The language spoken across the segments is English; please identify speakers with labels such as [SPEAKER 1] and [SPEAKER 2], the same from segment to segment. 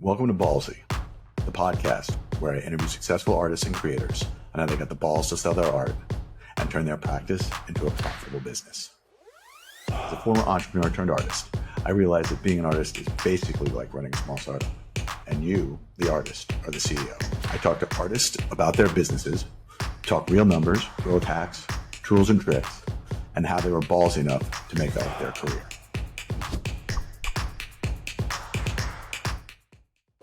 [SPEAKER 1] Welcome to Ballsy, the podcast where I interview successful artists and creators on how they got the balls to sell their art and turn their practice into a profitable business. As a former entrepreneur turned artist, I realized that being an artist is basically like running a small startup. And you, the artist, are the CEO. I talk to artists about their businesses, talk real numbers, growth hacks, tools and tricks, and how they were ballsy enough to make that their career.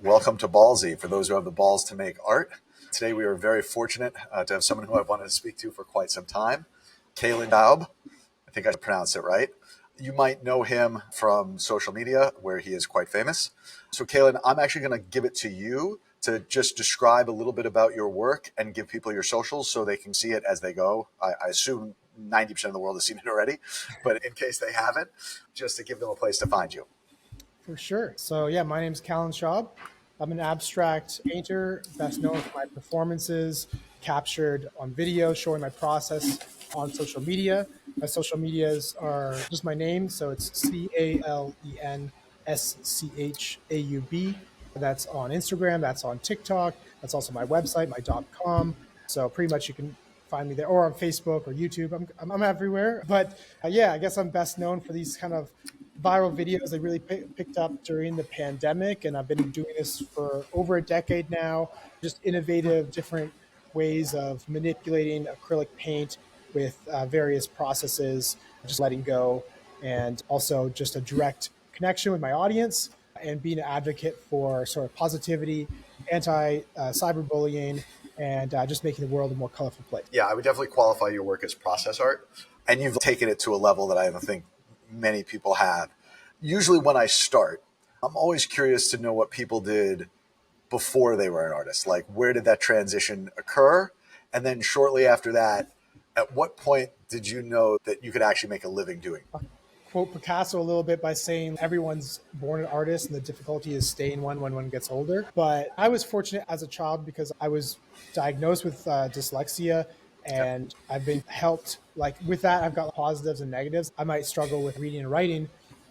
[SPEAKER 1] Welcome to Ballsy, for those who have the balls to make art. Today we are very fortunate to have someone who I've wanted to speak to for quite some time, Callen Schaub. I think I pronounced it right. You might know him from social media, where he is quite famous. So Callen, I'm actually going to give it to you to just describe a little bit about your work and give people your socials so they can see it as they go. I assume 90% of the world has seen it already, but in case they haven't, just to give them a place to find you.
[SPEAKER 2] For sure. So yeah, my name's Callen Schaub. I'm an abstract painter, best known for my performances captured on video, showing my process on social media. My social medias are just my name, so it's CallenSchaub. That's on Instagram, that's on TikTok, that's also my website, my .com. So pretty much you can find me there, or on Facebook or YouTube. I'm everywhere. But yeah, I guess I'm best known for these kind of viral videos that really picked up during the pandemic. And I've been doing this for over a decade now, just innovative, different ways of manipulating acrylic paint with various processes, just letting go, and also just a direct connection with my audience and being an advocate for sort of positivity, anti-cyberbullying, and just making the world a more colorful place.
[SPEAKER 1] Yeah, I would definitely qualify your work as process art. And you've taken it to a level that I don't think many people have. Usually when I start, I'm always curious to know what people did before they were an artist. Like, where did that transition occur? And then shortly after that, at what point did you know that you could actually make a living doing it?
[SPEAKER 2] Quote Picasso a little bit by saying everyone's born an artist and the difficulty is staying one when one gets older. But I was fortunate as a child because I was diagnosed with dyslexia, and I've been helped like with that. I've got positives and negatives. I might struggle with reading and writing,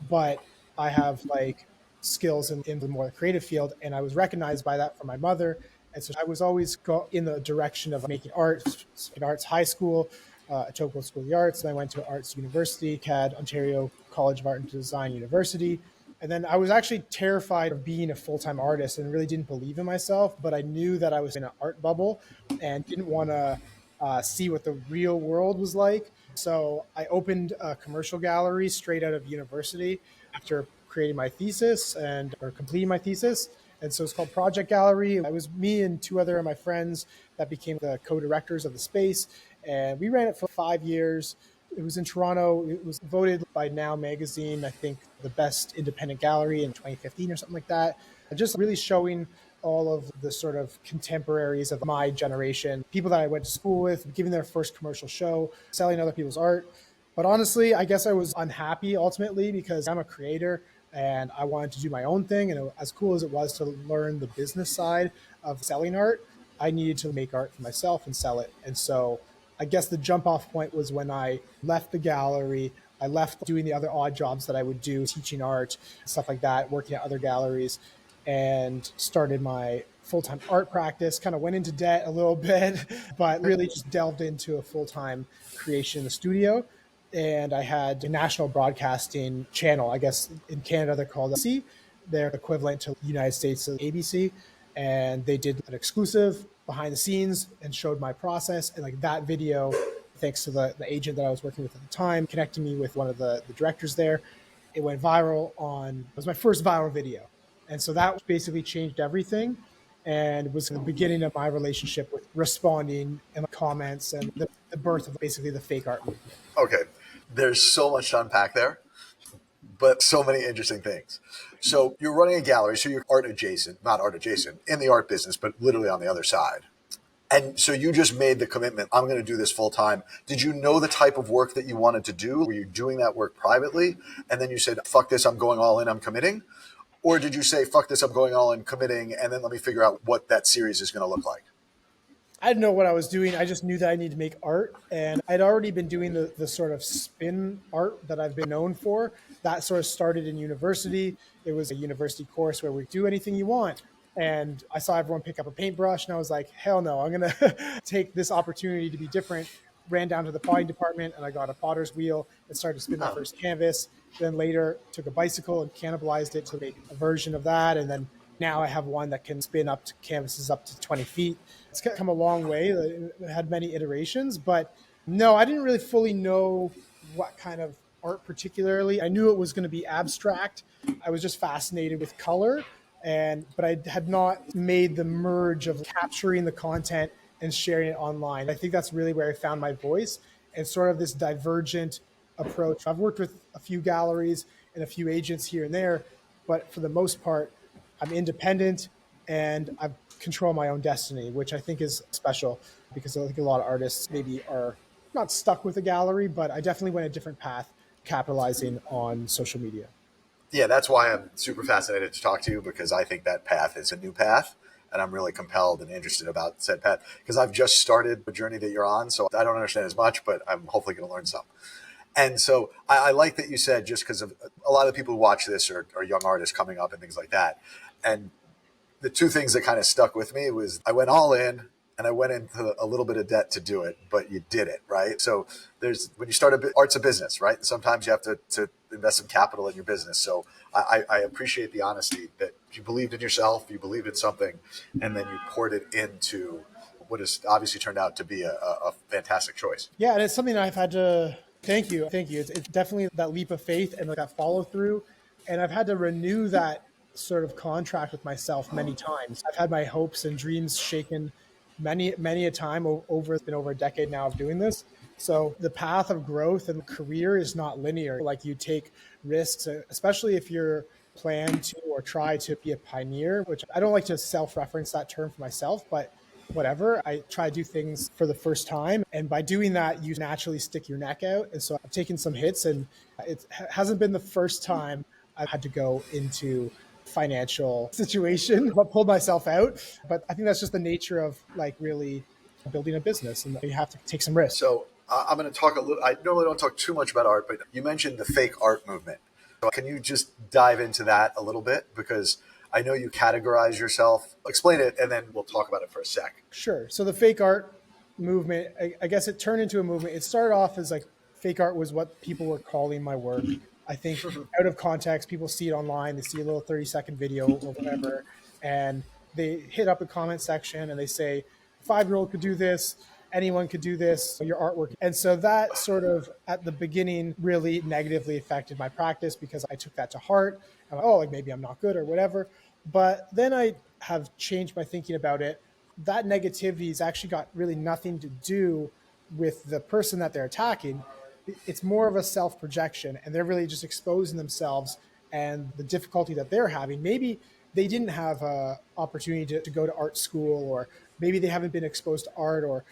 [SPEAKER 2] but I have like skills in the more creative field, and I was recognized by that from my mother. And so I was always in the direction of making art, in arts high school, Etobicoke School of the Arts. And I went to Arts University, CAD, Ontario College of Art and Design University. And then I was actually terrified of being a full-time artist and really didn't believe in myself, but I knew that I was in an art bubble and didn't want to see what the real world was like. So I opened a commercial gallery straight out of university after creating my thesis or completing my thesis. And so it's called Project Gallery. It was me and two other of my friends that became the co-directors of the space. And we ran it for 5 years. It was in Toronto. It was voted by Now Magazine, I think, the best independent gallery in 2015 or something like that. Just really showing all of the sort of contemporaries of my generation, people that I went to school with, giving their first commercial show, selling other people's art. But honestly, I guess I was unhappy ultimately because I'm a creator and I wanted to do my own thing. And as cool as it was to learn the business side of selling art, I needed to make art for myself and sell it. And so I guess the jump off point was when I left the gallery. I left doing the other odd jobs that I would do, teaching art, stuff like that, working at other galleries, and started my full-time art practice. Kind of went into debt a little bit, but really just delved into a full-time creation in the studio. And I had a national broadcasting channel. I guess in Canada they're called C. They're equivalent to the United States of ABC. And they did an exclusive behind the scenes and showed my process. And like that video, thanks to the agent that I was working with at the time, connecting me with one of the directors there, it went viral it was my first viral video. And so that basically changed everything. And it was the beginning of my relationship with responding and comments and the birth of basically the fake art movement.
[SPEAKER 1] Okay, there's so much to unpack there, but so many interesting things. So you're running a gallery, so you're not art adjacent, in the art business, but literally on the other side. And so you just made the commitment, I'm going to do this full time. Did you know the type of work that you wanted to do? Were you doing that work privately? And then you said, fuck this, I'm going all in, I'm committing? Or did you say, fuck this, I'm going all in, committing, and then let me figure out what that series is going to look like?
[SPEAKER 2] I didn't know what I was doing. I just knew that I needed to make art. And I'd already been doing the sort of spin art that I've been known for. that sort of started in university. It was a university course where we do anything you want. And I saw everyone pick up a paintbrush and I was like, hell no, I'm going to take this opportunity to be different. Ran down to the potting department and I got a potter's wheel and started to spin my first canvas. Then later took a bicycle and cannibalized it to make a version of that. And then now I have one that can spin up to canvases up to 20 feet. It's come a long way. It had many iterations, but no, I didn't really fully know what kind of art particularly. I knew it was going to be abstract. I was just fascinated with color, but I had not made the merge of capturing the content and sharing it online. I think that's really where I found my voice and sort of this divergent approach. I've worked with a few galleries and a few agents here and there, but for the most part, I'm independent and I control my own destiny, which I think is special because I think a lot of artists maybe are not stuck with a gallery, but I definitely went a different path capitalizing on social media.
[SPEAKER 1] Yeah, that's why I'm super fascinated to talk to you, because I think that path is a new path. And I'm really compelled and interested about said path because I've just started the journey that you're on. So I don't understand as much, but I'm hopefully going to learn some. And so I like that you said, just because of a lot of the people who watch this are young artists coming up and things like that. And the two things that kind of stuck with me was I went all in and I went into a little bit of debt to do it, but you did it, right? So when you start art's a business, right? And sometimes you have to invest some capital in your business. So I appreciate the honesty that you believed in yourself, you believed in something, and then you poured it into what has obviously turned out to be a fantastic choice.
[SPEAKER 2] Yeah, and it's something I've had to thank you. It's definitely that leap of faith and that follow through. And I've had to renew that sort of contract with myself many times. I've had my hopes and dreams shaken many a time it's been over a decade now of doing this. So the path of growth and career is not linear. Like you take risks, especially if you're plan to or try to be a pioneer, which I don't like to self-reference that term for myself, but whatever. I try to do things for the first time. And by doing that, you naturally stick your neck out. And so I've taken some hits and it hasn't been the first time I've had to go into financial situation, but pulled myself out. But I think that's just the nature of like really building a business and you have to take some risks.
[SPEAKER 1] So I'm going to talk a little, I normally don't talk too much about art, but you mentioned the fake art movement. So can you just dive into that a little bit? Because I know you categorize yourself. Explain it, and then we'll talk about it for a sec.
[SPEAKER 2] Sure. So the fake art movement, I guess it turned into a movement. It started off as like fake art was what people were calling my work. I think out of context, people see it online, they see a little 30-second video or whatever, and they hit up the comment section and they say, 5-year-old could do this, anyone could do this, your artwork. And so that sort of at the beginning really negatively affected my practice because I took that to heart. I'm like, oh, like maybe I'm not good or whatever. But then I have changed my thinking about it. That negativity has actually got really nothing to do with the person that they're attacking. It's more of a self-projection, and they're really just exposing themselves and the difficulty that they're having. Maybe they didn't have an opportunity to go to art school, or maybe they haven't been exposed to art or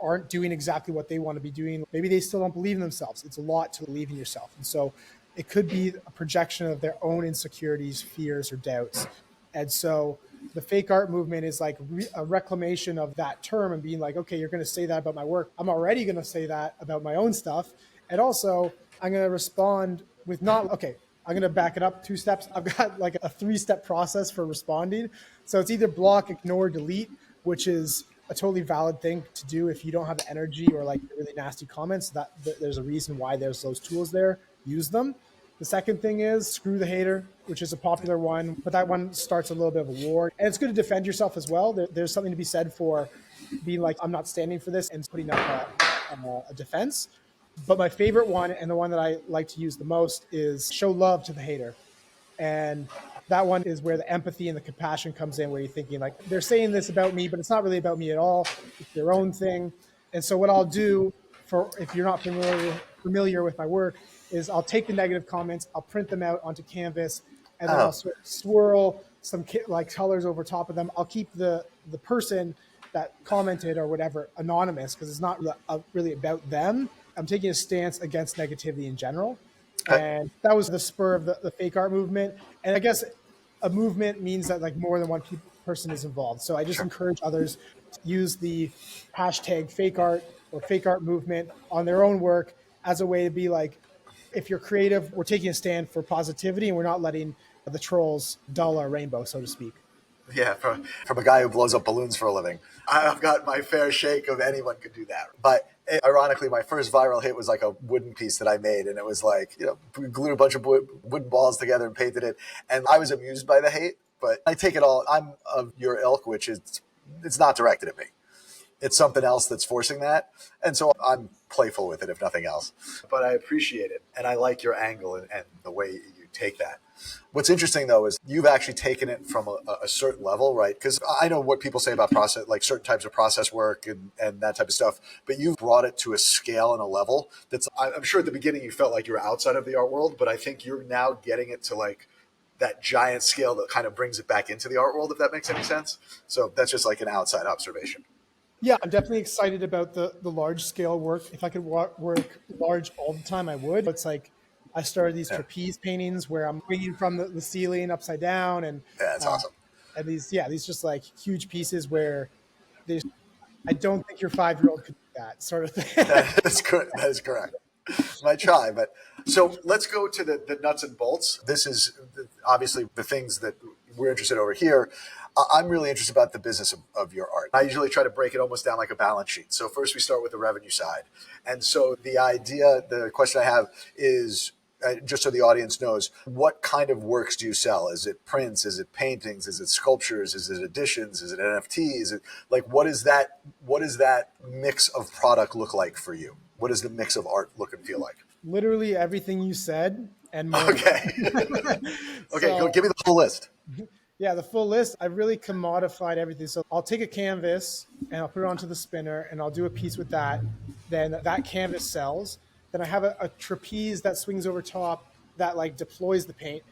[SPEAKER 2] aren't doing exactly what they want to be doing. Maybe they still don't believe in themselves. It's a lot to believe in yourself. And so it could be a projection of their own insecurities, fears, or doubts. And so the fake art movement is like a reclamation of that term and being like, okay, you're going to say that about my work. I'm already going to say that about my own stuff. And also I'm going to respond with I'm going to back it up 2 steps. I've got like a 3-step process for responding. So it's either block, ignore, delete, which is a totally valid thing to do if you don't have the energy or like really nasty comments. That there's a reason why there's those tools there. Use them. The second thing is screw the hater, which is a popular one, but that one starts a little bit of a war. And it's good to defend yourself as well. There's something to be said for being like, I'm not standing for this, and putting up a defense. But my favorite one, and the one that I like to use the most, is show love to the hater. And that one is where the empathy and the compassion comes in, where you're thinking like, they're saying this about me, but it's not really about me at all. It's their own thing. And so what I'll do, if you're not familiar with my work, is I'll take the negative comments, I'll print them out onto canvas, and then I'll sort of swirl some like colors over top of them. I'll keep the person that commented or whatever anonymous, because it's not really about them. I'm taking a stance against negativity in general. And that was the spur of the fake art movement. And I guess a movement means that like more than one person is involved. So I just encourage others to use the hashtag fake art or fake art movement on their own work as a way to be like, if you're creative, we're taking a stand for positivity and we're not letting the trolls dull our rainbow, so to speak.
[SPEAKER 1] Yeah, from a guy who blows up balloons for a living, I've got my fair shake of anyone could do that. But ironically, my first viral hit was like a wooden piece that I made, and it was like, we glued a bunch of wooden balls together and painted it. And I was amused by the hate, but I take it all. I'm of your ilk, which is it's not directed at me. It's something else that's forcing that. And so I'm playful with it, if nothing else. But I appreciate it. And I like your angle and the way you take that. What's interesting, though, is you've actually taken it from a certain level, right? Because I know what people say about process, like certain types of process work and that type of stuff, but you've brought it to a scale and a level that's, I'm sure at the beginning you felt like you were outside of the art world, but I think you're now getting it to like that giant scale that kind of brings it back into the art world, if that makes any sense. So that's just like an outside observation.
[SPEAKER 2] Yeah, I'm definitely excited about the large scale work. If I could work large all the time, I would. It's like I started these trapeze paintings where I'm swinging from the ceiling upside down, and
[SPEAKER 1] Yeah, that's awesome.
[SPEAKER 2] And these just like huge pieces where they, I don't think your 5-year-old could do that sort of thing.
[SPEAKER 1] That is correct. That is correct. Might try, but so let's go to the nuts and bolts. This is obviously the things that we're interested over here. I'm really interested about the business of your art. I usually try to break it almost down like a balance sheet. So first we start with the revenue side. And so the question I have is, just so the audience knows, what kind of works do you sell? Is it prints? Is it paintings? Is it sculptures? Is it editions? Is it NFTs? Is it like, what is that mix of product look like for you? What does the mix of art look and feel like?
[SPEAKER 2] Literally everything you said and more.
[SPEAKER 1] Okay. Okay, go give me the full list.
[SPEAKER 2] Yeah, the full list. I've really commodified everything. So I'll take a canvas and I'll put it onto the spinner and I'll do a piece with that. Then that canvas sells. Then I have a trapeze that swings over top that like deploys the paint.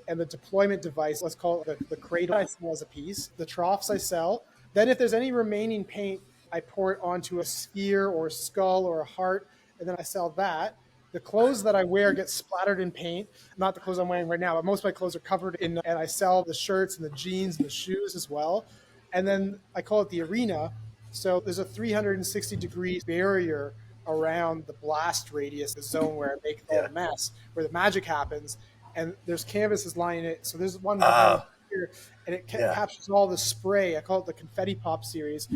[SPEAKER 2] And the deployment device, let's call it the cradle, I sell as a piece. The troughs I sell. Then if there's any remaining paint, I pour it onto a sphere or a skull or a heart, and then I sell that. The clothes that I wear get splattered in paint. Not the clothes I'm wearing right now, but most of my clothes are covered in, and I sell the shirts and the jeans and the shoes as well. And then I call it the arena. So there's a 360-degree barrier around the blast radius, the zone where I make all the mess, where the magic happens. And there's canvases lining it. So there's one behind here, and it captures all the spray. I call it the confetti pop series.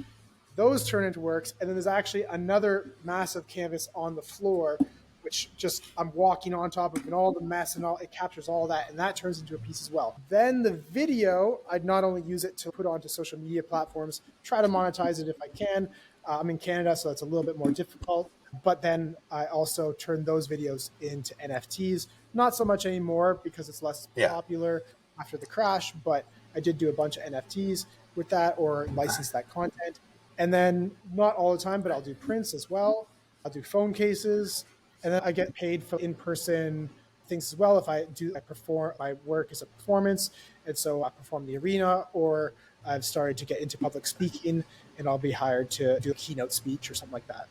[SPEAKER 2] Those turn into works. And then there's actually another massive canvas on the floor, which just I'm walking on top of, and all the mess and all, it captures all that, and that turns into a piece as well. Then the video, I'd not only use it to put onto social media platforms, try to monetize it if I can. I'm in Canada, so it's a little bit more difficult. But then I also turn those videos into NFTs. Not so much anymore because it's less popular after the crash, but I did do a bunch of NFTs with that or license that content. And then not all the time, but I'll do prints as well. I'll do phone cases. And then I get paid for in-person things as well. If I perform, my work is a performance. And so I perform the arena, or I've started to get into public speaking, and I'll be hired to do a keynote speech or something like that.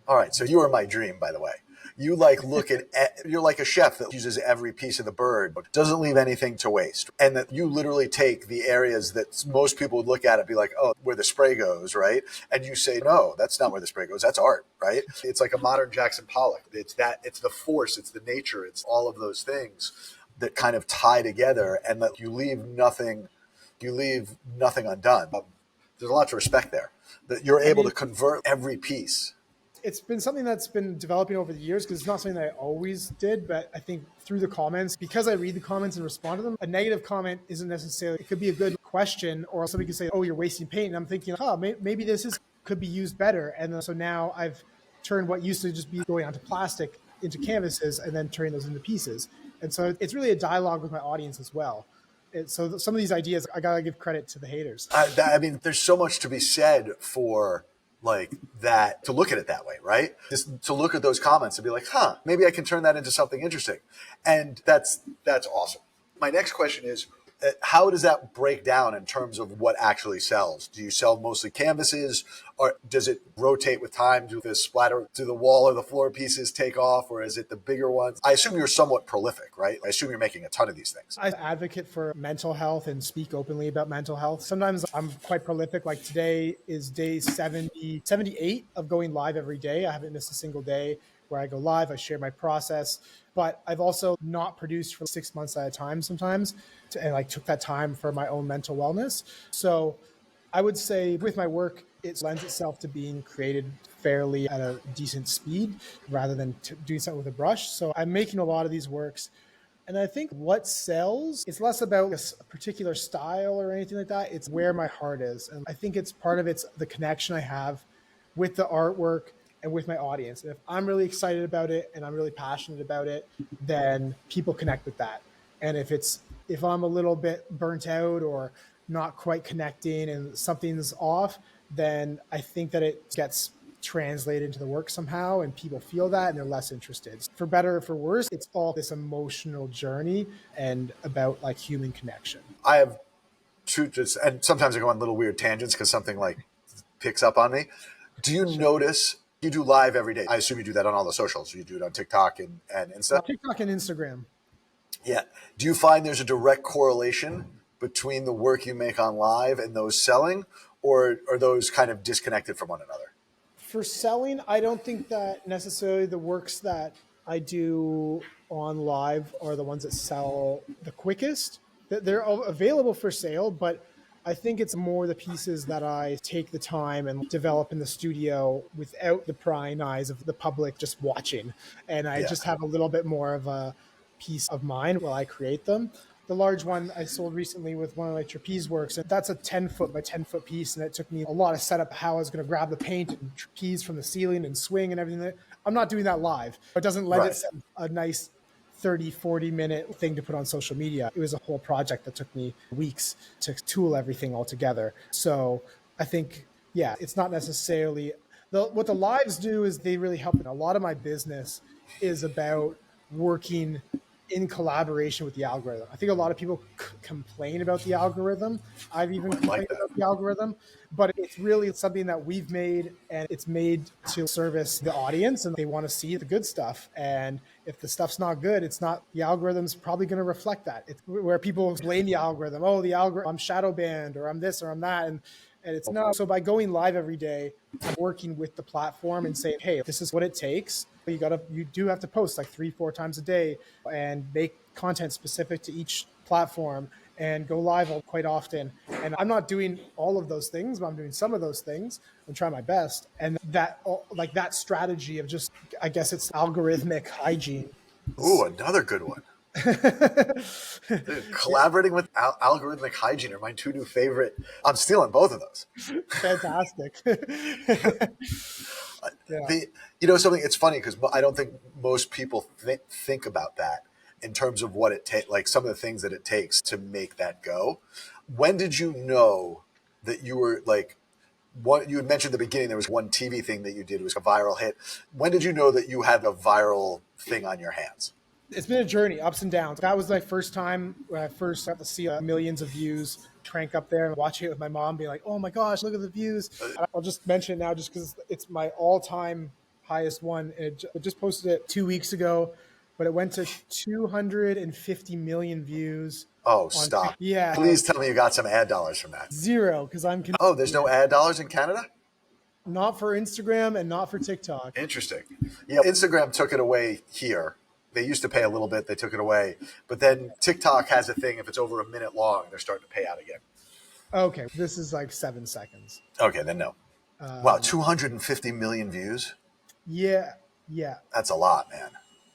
[SPEAKER 1] All right. So you are my dream, by the way. You like look at, you're like a chef that uses every piece of the bird, but doesn't leave anything to waste. And that you literally take the areas that most people would look at and be like, oh, where the spray goes, right? And you say, no, that's not where the spray goes. That's art, right? It's like a modern Jackson Pollock. It's the force, it's the nature, it's all of those things that kind of tie together, and that you leave nothing undone. There's a lot to respect there, that you're able to convert every piece.
[SPEAKER 2] It's been something that's been developing over the years, because it's not something that I always did, but I think through the comments, because I read the comments and respond to them, a negative comment isn't necessarily, it could be a good question, or somebody could say, oh, you're wasting paint. And I'm thinking, maybe could be used better. And so now I've turned what used to just be going onto plastic into canvases and then turning those into pieces. And so it's really a dialogue with my audience as well. And so some of these ideas, I got to give credit to the haters.
[SPEAKER 1] I mean, there's so much to be said for like that, to look at it that way, right? Just to look at those comments and be like, maybe I can turn that into something interesting. And that's awesome. My next question is, how does that break down in terms of what actually sells? Do you sell mostly canvases, or does it rotate with time? Do the splatter, do the wall or the floor pieces take off, or is it the bigger ones? I assume you're somewhat prolific, right? I assume you're making a ton of these things.
[SPEAKER 2] I advocate for mental health and speak openly about mental health. Sometimes I'm quite prolific. Like today is day 78 of going live every day. I haven't missed a single day. where I go live, I share my process, but I've also not produced for 6 months at a time sometimes, and like took that time for my own mental wellness. So I would say with my work, it lends itself to being created fairly at a decent speed rather than doing something with a brush. So I'm making a lot of these works. And I think what sells, it's less about a particular style or anything like that. It's where my heart is. And I think it's part of it's the connection I have with the artwork and with my audience. And if I'm really excited about it and I'm really passionate about it, then people connect with that. And if I'm a little bit burnt out or not quite connecting and something's off, then I think that it gets translated into the work somehow and people feel that and they're less interested. For better or for worse, it's all this emotional journey and about like human connection.
[SPEAKER 1] I have and sometimes I go on little weird tangents because something like picks up on me. Do you notice you do live every day? I assume you do that on all the socials. You do it on TikTok and Insta?
[SPEAKER 2] TikTok and Instagram.
[SPEAKER 1] Yeah. Do you find there's a direct correlation between the work you make on live and those selling, or are those kind of disconnected from one another?
[SPEAKER 2] For selling, I don't think that necessarily the works that I do on live are the ones that sell the quickest. They're available for sale, but I think it's more the pieces that I take the time and develop in the studio without the prying eyes of the public just watching. And I just have a little bit more of a peace of mind while I create them. The large one I sold recently with one of my trapeze works, and that's a 10-foot by 10-foot piece, and it took me a lot of setup how I was going to grab the paint and trapeze from the ceiling and swing and everything. I'm not doing that live. It doesn't lend itself a nice 30, 40-minute thing to put on social media. It was a whole project that took me weeks to tool everything all together. So I think, it's not necessarily... What the lives do is they really help. And a lot of my business is about working in collaboration with the algorithm. I think a lot of people complain about the algorithm. I've even complained about the algorithm, but it's really something that we've made, and it's made to service the audience, and they want to see the good stuff. And if the stuff's not good, it's not, the algorithm's probably going to reflect that. It's where people blame the algorithm. Oh, the algorithm, I'm shadow banned, or I'm this, or I'm that. And it's no. So by going live every day, I'm working with the platform and saying, hey, this is what it takes. You do have to post like 3-4 times a day and make content specific to each platform and go live quite often. And I'm not doing all of those things, but I'm doing some of those things and trying my best. And that strategy of just, I guess it's algorithmic hygiene.
[SPEAKER 1] Ooh, another good one. Dude, collaborating with algorithmic hygiene are my two new favorite. I'm stealing both of those.
[SPEAKER 2] Fantastic.
[SPEAKER 1] Something, it's funny because I don't think most people think about that in terms of what it takes, like some of the things that it takes to make that go. When did you know that you were like, what you had mentioned at the beginning, there was one TV thing that you did, was a viral hit. When did you know that you had a viral thing on your hands?
[SPEAKER 2] It's been a journey, ups and downs. That was my first time when I first got to see millions of views crank up there and watching it with my mom, being like, oh my gosh, look at the views. I'll just mention it now just because it's my all-time highest one. And I just posted it 2 weeks ago, but it went to 250 million views.
[SPEAKER 1] Oh, stop.
[SPEAKER 2] Yeah.
[SPEAKER 1] Please tell me you got some ad dollars from that.
[SPEAKER 2] Zero, because I'm...
[SPEAKER 1] Oh, there's no ad dollars in Canada?
[SPEAKER 2] Not for Instagram and not for TikTok.
[SPEAKER 1] Interesting. Yeah, Instagram took it away here. They used to pay a little bit. They took it away. But then TikTok has a thing. If it's over a minute long, they're starting to pay out again.
[SPEAKER 2] Okay. This is like 7 seconds.
[SPEAKER 1] Okay, then no. Wow, 250 million views?
[SPEAKER 2] Yeah.
[SPEAKER 1] That's a lot, man.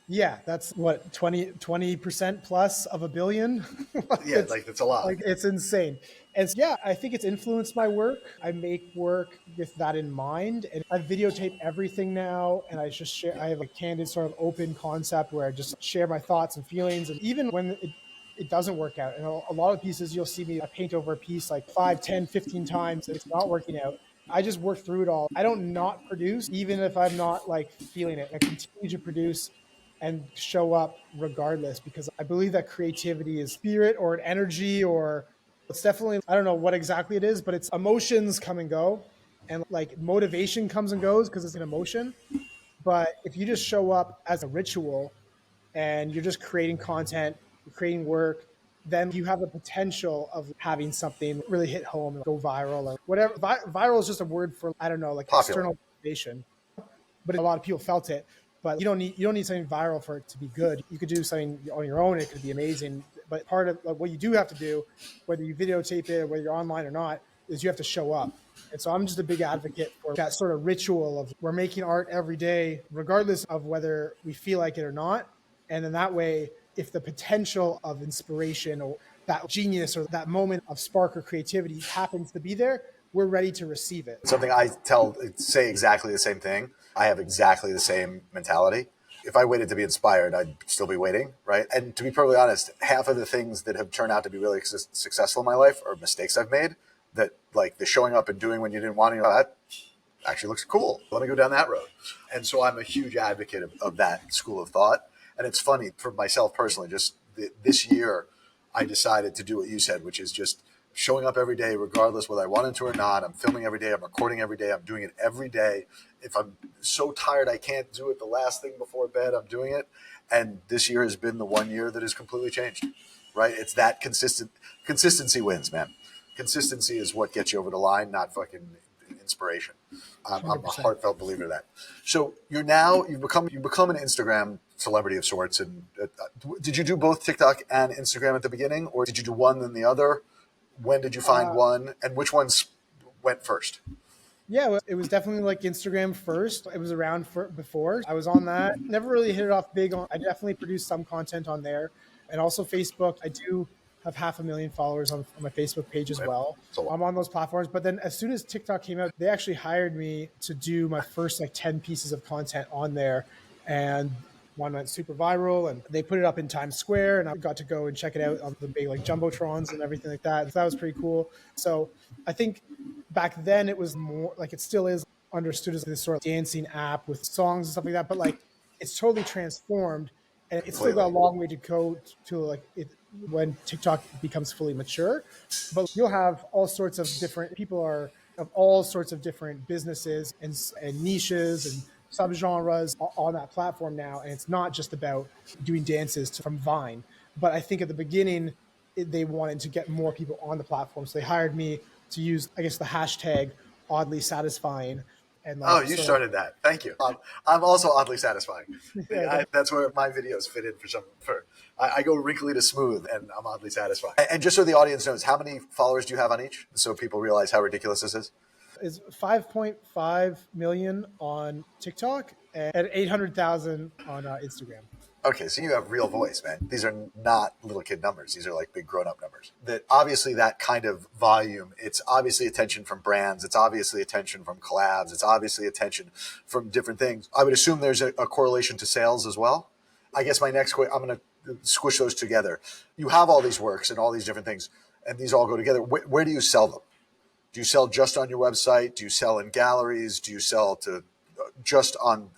[SPEAKER 2] Yeah, that's what, 20% plus of a billion?
[SPEAKER 1] It's a lot.
[SPEAKER 2] Like, it's insane. And I think it's influenced my work. I make work with that in mind. And I videotape everything now. And I just share, I have a candid sort of open concept where I just share my thoughts and feelings. And even when it doesn't work out, and a lot of pieces, you'll see me paint over a piece like 5, 10, 15 times, and it's not working out. I just work through it all. I don't not produce, even if I'm not like feeling it. I continue to produce and show up regardless, because I believe that creativity is spirit or an energy, or it's definitely, I don't know what exactly it is, but it's emotions come and go, and like motivation comes and goes because it's an emotion. But if you just show up as a ritual and you're just creating content, you're creating work, then you have the potential of having something really hit home and go viral or whatever. Viral is just a word for, I don't know, like
[SPEAKER 1] popular.
[SPEAKER 2] External motivation. But a lot of people felt it. but you don't need something viral for it to be good. You could do something on your own, it could be amazing. But part of what you do have to do, whether you videotape it, whether you're online or not, is you have to show up. And so I'm just a big advocate for that sort of ritual of we're making art every day, regardless of whether we feel like it or not. And in that way, if the potential of inspiration or that genius or that moment of spark or creativity happens to be there, we're ready to receive it.
[SPEAKER 1] Something say exactly the same thing. I have exactly the same mentality. If I waited to be inspired, I'd still be waiting, right? And to be perfectly honest, half of the things that have turned out to be really successful in my life are mistakes I've made. That, like the showing up and doing when you didn't want to, that actually looks cool. Let me go down that road. And so I'm a huge advocate of that school of thought. And it's funny for myself personally, just this year, I decided to do what you said, which is just showing up every day, regardless whether I wanted to or not. I'm filming every day. I'm recording every day. I'm doing it every day. If I'm so tired I can't do it the last thing before bed, I'm doing it. And this year has been the 1 year that has completely changed, right? It's that consistency wins, man. Consistency is what gets you over the line, not fucking inspiration. I'm a heartfelt believer of that. So you've become an Instagram celebrity of sorts. And did you do both TikTok and Instagram at the beginning, or did you do one then the other? When did you find one, and which ones went first?
[SPEAKER 2] Yeah, it was definitely like Instagram first. It was around before. I was on that. Never really hit it off big. I definitely produced some content on there. And also Facebook. I do have 500,000 followers on my Facebook page as well. So I'm on those platforms. But then as soon as TikTok came out, they actually hired me to do my first 10 pieces of content on there. And one went super viral, and they put it up in Times Square, and I got to go and check it out on the big jumbotrons and everything like that. So that was pretty cool. So I think back then it was more it still is understood as this sort of dancing app with songs and stuff like that, but it's totally transformed, and it's still got a long way to go to when TikTok becomes fully mature. But you'll have all sorts of different people of all sorts of different businesses and niches and subgenres on that platform now, and it's not just about doing dances from Vine. But I think at the beginning they wanted to get more people on the platform, so they hired me to use, I guess, the hashtag oddly satisfying. And
[SPEAKER 1] you started that. Thank you. I'm also oddly satisfying. That's where my videos fit in I go wrinkly to smooth, and I'm oddly satisfying. And just so the audience knows, how many followers do you have on each, so people realize how ridiculous this is?
[SPEAKER 2] Is 5.5 million on TikTok and 800,000 on Instagram.
[SPEAKER 1] Okay, so you have real voice, man. These are not little kid numbers. These are like big grown-up numbers. That obviously that kind of volume, it's obviously attention from brands. It's obviously attention from collabs. It's obviously attention from different things. I would assume there's a correlation to sales as well. I guess my next question, I'm going to squish those together. You have all these works and all these different things, and these all go together. Where do you sell them? Do you sell just on your website? Do you sell in galleries? Do you sell to just on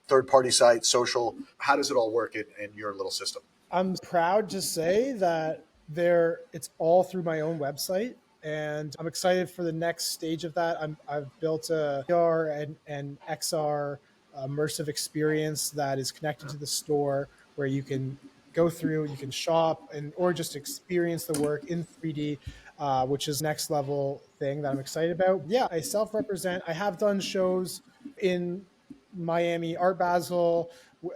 [SPEAKER 1] third-party sites, social? How does it all work in your little system?
[SPEAKER 2] I'm proud to say that it's all through my own website, and I'm excited for the next stage of that. I've built a AR and XR immersive experience that is connected to the store, where you can go through, you can shop, or just experience the work in 3D. Which is next level thing that I'm excited about. Yeah, I self-represent. I have done shows in Miami, Art Basel.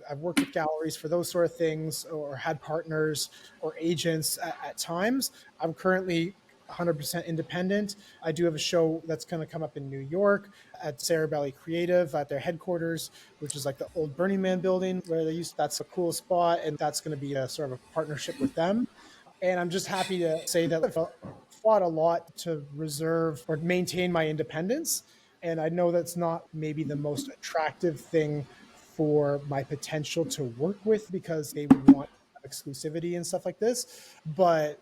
[SPEAKER 2] I've worked with galleries for those sort of things, or had partners or agents at times. I'm currently 100% independent. I do have a show that's going to come up in New York at Cerebelli Creative at their headquarters, which is like the old Burning Man building where that's a cool spot. And that's going to be a sort of a partnership with them. And I'm just happy to say that I've fought a lot to reserve or maintain my independence. And I know that's not maybe the most attractive thing for my potential to work with, because they would want exclusivity and stuff like this. But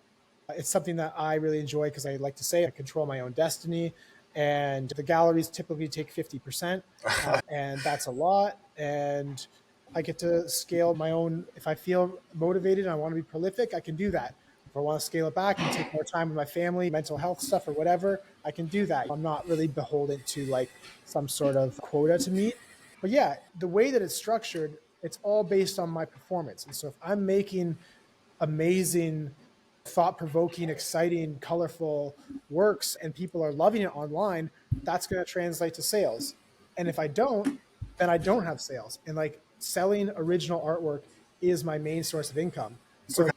[SPEAKER 2] it's something that I really enjoy, because I like to say I control my own destiny. And the galleries typically take 50%, and that's a lot. And I get to scale my own. If I feel motivated and I want to be prolific, I can do that. If I want to scale it back and take more time with my family, mental health stuff or whatever, I can do that. I'm not really beholden to some sort of quota to meet. But yeah, the way that it's structured, it's all based on my performance. And so if I'm making amazing, thought-provoking, exciting, colorful works and people are loving it online, that's going to translate to sales. And if I don't, then I don't have sales. And selling original artwork is my main source of income. So
[SPEAKER 1] Okay.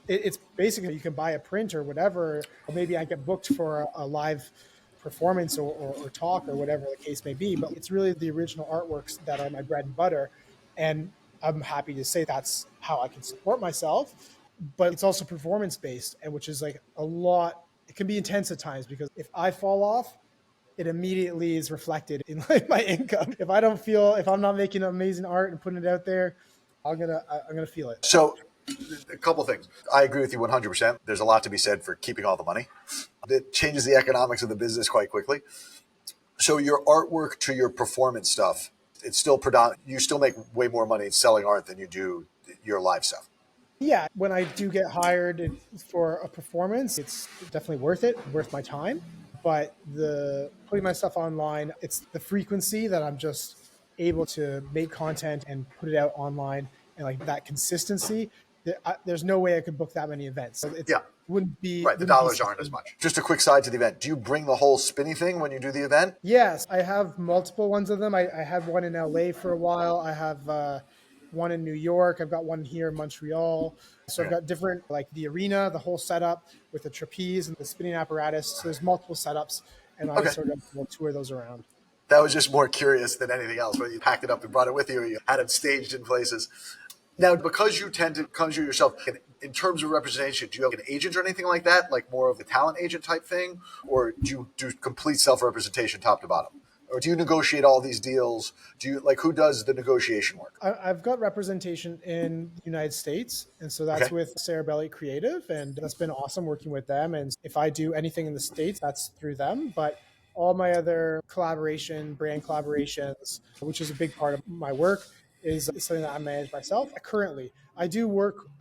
[SPEAKER 2] it's basically you can buy a print or whatever, or maybe I get booked for a live performance or talk or whatever the case may be. But it's really the original artworks that are my bread and butter. And I'm happy to say that's how I can support myself. But it's also performance based, and which is like a lot. It can be intense at times because if I fall off, it immediately is reflected in like my income. If I'm not making amazing art and putting it out there, I'm gonna feel it.
[SPEAKER 1] So a couple things. I agree with you 100%. There's a lot to be said for keeping all the money. It changes the economics of the business quite quickly. So your artwork to your performance stuff, it's still predominant. You still make way more money selling art than you do your live stuff.
[SPEAKER 2] Yeah, when I do get hired for a performance, it's definitely worth my time. But the putting my stuff online, it's the frequency that I'm just able to make content and put it out online, and like that consistency. There's no way I could book that many events. So it
[SPEAKER 1] Yeah.
[SPEAKER 2] wouldn't be
[SPEAKER 1] Right. The
[SPEAKER 2] wouldn't be
[SPEAKER 1] dollars aren't as much. Just a quick side to the event. Do you bring the whole spinny thing when you do the event?
[SPEAKER 2] Yes, I have multiple ones of them. I had one in LA for a while. I have one in New York. I've got one here in Montreal. So I've got different, like the arena, the whole setup with the trapeze and the spinning apparatus. So there's multiple setups, and I
[SPEAKER 1] Okay.
[SPEAKER 2] sort of will tour those around.
[SPEAKER 1] That was just more curious than anything else, whether you packed it up and brought it with you or you had it staged in places. Now, because you tend to conjure yourself, in terms of representation, do you have an agent or anything like that, like more of the talent agent type thing? Or do you do complete self-representation top to bottom? Or do you negotiate all these deals? Who does the negotiation work?
[SPEAKER 2] I've got representation in the United States, and so that's
[SPEAKER 1] Okay.
[SPEAKER 2] with Sarah Belli Creative, and that's been awesome working with them. And if I do anything in the States, that's through them. But all my other brand collaborations, which is a big part of my work, is something that I manage myself. Currently, I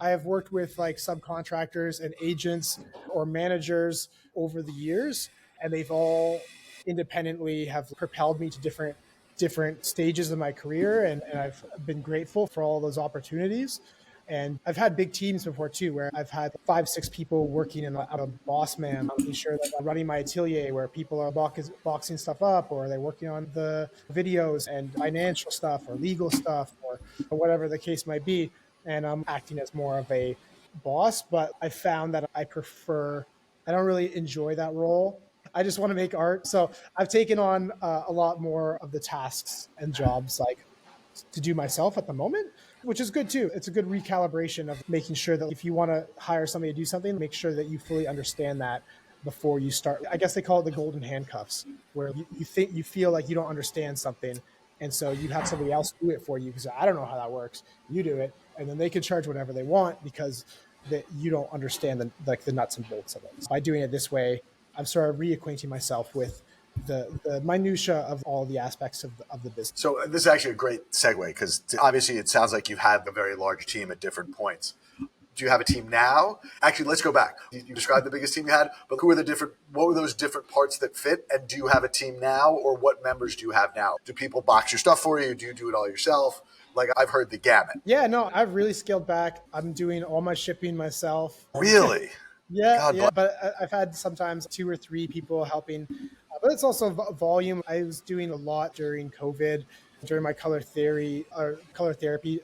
[SPEAKER 2] have worked with like subcontractors and agents or managers over the years, and they've all independently have propelled me to different stages of my career, and I've been grateful for all those opportunities. And I've had big teams before too, where I've had 5, 6 people working out of boss man, making sure that I'm running my atelier where people are boxing stuff up, or they're working on the videos and financial stuff or legal stuff or whatever the case might be. And I'm acting as more of a boss, but I found that I don't really enjoy that role. I just want to make art. So I've taken on a lot more of the tasks and jobs like to do myself at the moment, which is good too. It's a good recalibration of making sure that if you want to hire somebody to do something, make sure that you fully understand that before you start. I guess they call it the golden handcuffs, where you feel like you don't understand something. And so you have somebody else do it for you because I don't know how that works. You do it, and then they can charge whatever they want because that you don't understand the nuts and bolts of it. So by doing it this way, I'm sort of reacquainting myself with the minutia of all the aspects of the business.
[SPEAKER 1] So this is actually a great segue because obviously it sounds like you've had a very large team at different points. Do you have a team now? Actually, let's go back. You described the biggest team you had, but what were those different parts that fit? And do you have a team now, or what members do you have now? Do people box your stuff for you? Do you do it all yourself? Like, I've heard the gamut.
[SPEAKER 2] Yeah, no, I've really scaled back. I'm doing all my shipping myself.
[SPEAKER 1] Really?
[SPEAKER 2] Yeah,
[SPEAKER 1] God
[SPEAKER 2] yeah,
[SPEAKER 1] bless.
[SPEAKER 2] but I've had sometimes 2 or 3 people helping, but it's also volume. I was doing a lot during COVID, during my color therapy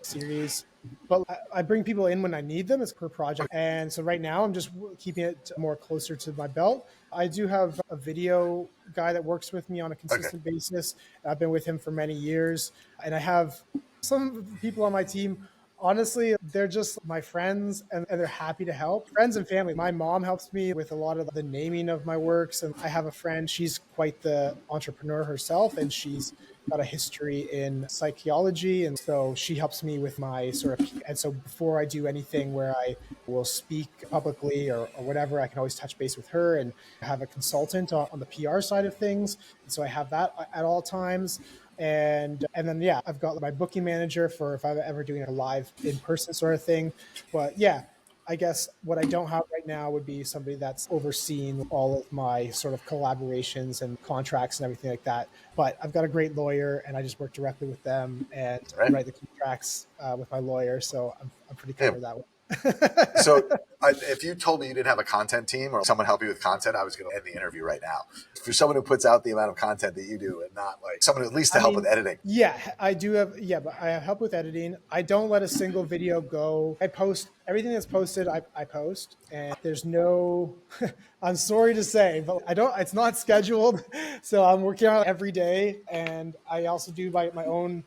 [SPEAKER 2] series. But I bring people in when I need them. It's per project, and so right now I'm just keeping it more closer to my belt. I do have a video guy that works with me on a consistent basis. I've been with him for many years, and I have some people on my team. Honestly, they're just my friends, and they're happy to help. Friends and family. My mom helps me with a lot of the naming of my works, and I have a friend. She's quite the entrepreneur herself, and she's got a history in psychology, and so she helps me with my sort of. And so before I do anything where I will speak publicly or whatever, I can always touch base with her and have a consultant on the PR side of things. And so I have that at all times. And then yeah, I've got my booking manager for if I'm ever doing a live in person sort of thing. But yeah, I guess what I don't have right now would be somebody that's overseeing all of my sort of collaborations and contracts and everything like that. But I've got a great lawyer, and I just work directly with them and write the contracts with my lawyer. So I'm pretty covered that way.
[SPEAKER 1] So if you told me you didn't have a content team or someone help you with content, I was going to end the interview right now. for someone who puts out the amount of content that you do and not like someone at least to help with editing.
[SPEAKER 2] Yeah, I do have, but I have help with editing. I don't let a single video go. I post everything that's posted, I post, and there's no, I'm sorry to say, but it's not scheduled. So I'm working on it every day. And I also do my own,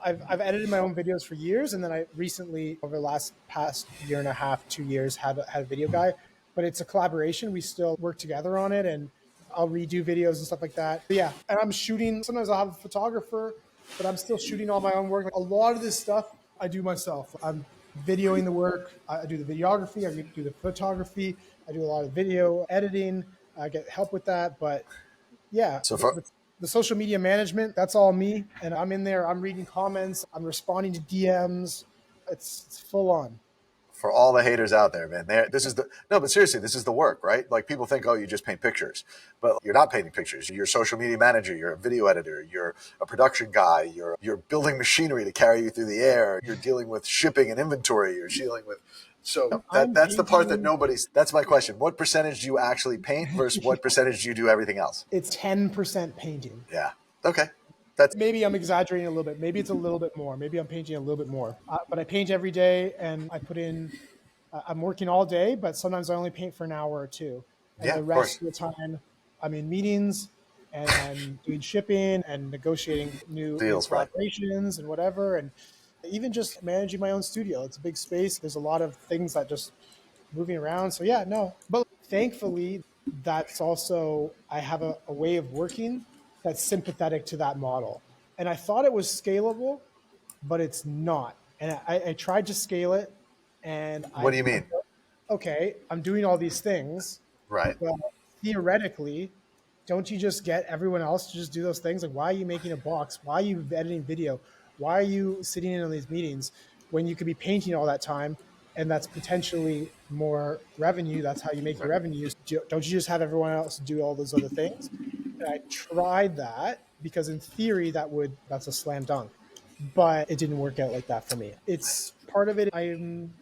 [SPEAKER 2] I've edited my own videos for years. And then I recently, over the past year and a half, 2 years, had a video guy, but it's a collaboration. We still work together on it, and I'll redo videos and stuff like that. But yeah, and I'm shooting. Sometimes I'll have a photographer, but I'm still shooting all my own work. Like, a lot of this stuff I do myself. I'm videoing the work. I do the videography. I do the photography. I do a lot of video editing. I get help with that. But yeah,
[SPEAKER 1] So for
[SPEAKER 2] the social media management, that's all me. And I'm in there. I'm reading comments. I'm responding to DMs. It's full on.
[SPEAKER 1] for all the haters out there, man, but seriously, this is the work, right? Like people think, oh, you just paint pictures, but you're not painting pictures. You're a social media manager. You're a video editor. You're a production guy. You're building machinery to carry you through the air. You're dealing with shipping and inventory. You're dealing with, so that's the part that that's my question. What percentage do you actually paint versus what percentage do you do everything else?
[SPEAKER 2] It's 10% painting.
[SPEAKER 1] Yeah. Okay.
[SPEAKER 2] Maybe I'm exaggerating a little bit. Maybe it's a little bit more. Maybe I'm painting a little bit more. But I paint every day, and I put in. I'm working all day, but sometimes I only paint for an hour or two. And
[SPEAKER 1] Yeah,
[SPEAKER 2] the rest of the time, I'm in meetings, and I'm doing shipping and negotiating new
[SPEAKER 1] Deals, right.
[SPEAKER 2] collaborations and whatever, and even just managing my own studio. It's a big space. There's a lot of things that just moving around. So yeah, no. But thankfully, that's also I have a way of working that's sympathetic to that model. And I thought it was scalable, but it's not. And I tried to scale it, and
[SPEAKER 1] What do you mean?
[SPEAKER 2] Okay, I'm doing all these things.
[SPEAKER 1] Right.
[SPEAKER 2] Well, theoretically, don't you just get everyone else to just do those things? Like, why are you making a box? Why are you editing video? Why are you sitting in on these meetings when you could be painting all that time? And that's potentially more revenue. That's how you make your revenues. Don't you just have everyone else do all those other things? And I tried that because in theory that's a slam dunk, but it didn't work out like that for me. It's part of it. I'm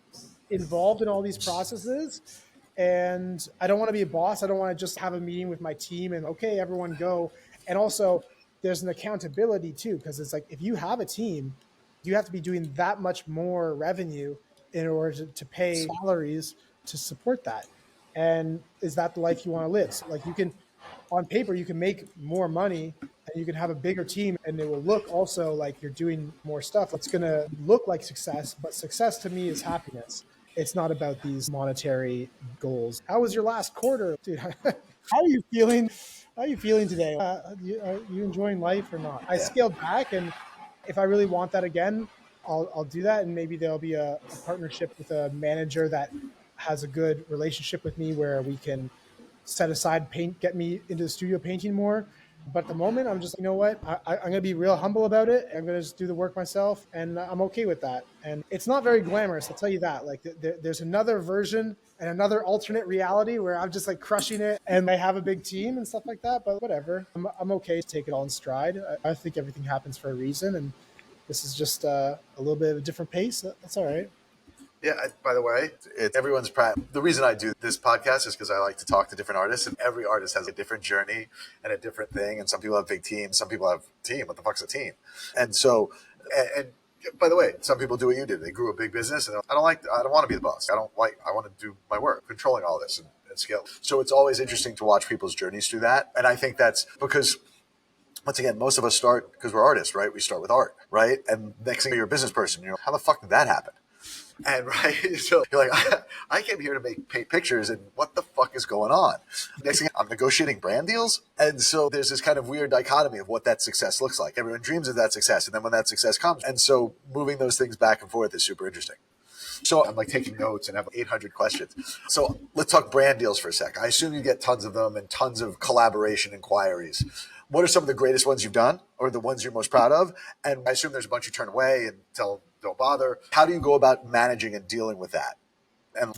[SPEAKER 2] involved in all these processes, and I don't want to be a boss. I don't want to just have a meeting with my team and okay, everyone go. And also there's an accountability too, because it's like, if you have a team, you have to be doing that much more revenue in order to pay salaries to support that. And is that the life you want to live? So like, you can, on paper, you can make more money and you can have a bigger team, and it will look also like you're doing more stuff. It's going to look like success, but success to me is happiness. It's not about these monetary goals. How was your last quarter? Dude, how are you feeling? How are you feeling today? Are you enjoying life or not? I scaled back, and if I really want that again, I'll do that. And maybe there'll be a partnership with a manager that has a good relationship with me where we can set aside get me into the studio painting more. But at the moment, I'm just, you know what? I'm going to be real humble about it. I'm going to just do the work myself, and I'm okay with that. And it's not very glamorous, I'll tell you that. Like, there's another version and another alternate reality where I'm just like crushing it, and I have a big team and stuff like that. But whatever, I'm okay to take it all in stride. I think everything happens for a reason, and this is just a little bit of a different pace. That's all right.
[SPEAKER 1] Yeah, by the way, everyone's the reason I do this podcast is because I like to talk to different artists, and every artist has a different journey and a different thing. And some people have big teams, some people have team. What the fuck's a team? And so, and by the way, some people do what you did. They grew a big business, and I don't want to be the boss. I want to do my work, controlling all this and scale. So it's always interesting to watch people's journeys through that. And I think that's because, once again, most of us start because we're artists, right? We start with art, right? And next thing you're a business person, how the fuck did that happen? And right, so you're like, I came here to paint pictures, and what the fuck is going on? Next thing, I'm negotiating brand deals. And so there's this kind of weird dichotomy of what that success looks like. Everyone dreams of that success, and then when that success comes. And so moving those things back and forth is super interesting. So I'm like taking notes and have 800 questions. So let's talk brand deals for a sec. I assume you get tons of them and tons of collaboration inquiries. What are some of the greatest ones you've done, or the ones you're most proud of? And I assume there's a bunch you turn away and tell don't bother. How do you go about managing and dealing with that, and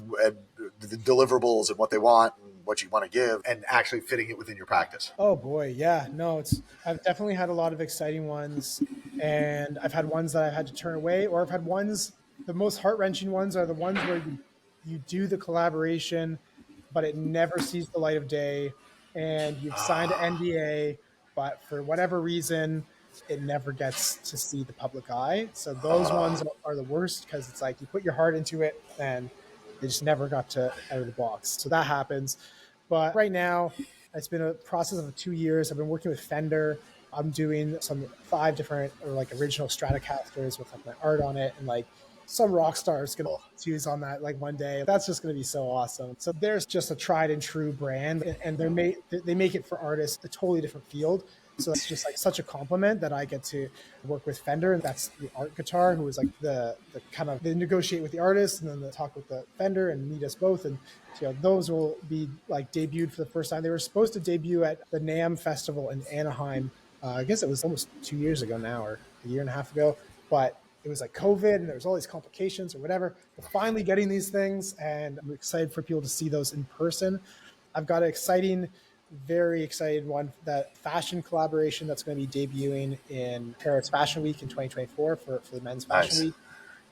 [SPEAKER 1] the deliverables and what they want and what you want to give, and actually fitting it within your practice?
[SPEAKER 2] Oh boy, yeah, no, I've definitely had a lot of exciting ones, and I've had ones that I've had to turn away, or I've had ones. The most heart-wrenching ones are the ones where you do the collaboration, but it never sees the light of day, and you've signed an NDA, but for whatever reason, it never gets to see the public eye. So those ones are the worst because it's like you put your heart into it and they just never got to out of the box. So that happens. But right now, it's been a process of 2 years. I've been working with Fender. I'm doing some 5 different or like original Stratocasters with like my art on it, and like some rock star is going to use on that like one day. That's just going to be so awesome. So there's just a tried and true brand, and they make it for artists a totally different field. So it's just like such a compliment that I get to work with Fender, and that's the art guitar, who is like the kind of they negotiate with the artist and then they talk with the Fender and meet us both. And those will be like debuted for the first time. They were supposed to debut at the NAMM festival in Anaheim. I guess it was almost 2 years ago now, or a year and a half ago, but it was like COVID and there was all these complications or whatever. We're finally getting these things, and I'm excited for people to see those in person. I've got an very excited one, that fashion collaboration that's going to be debuting in Paris Fashion Week in 2024 for the men's fashion week.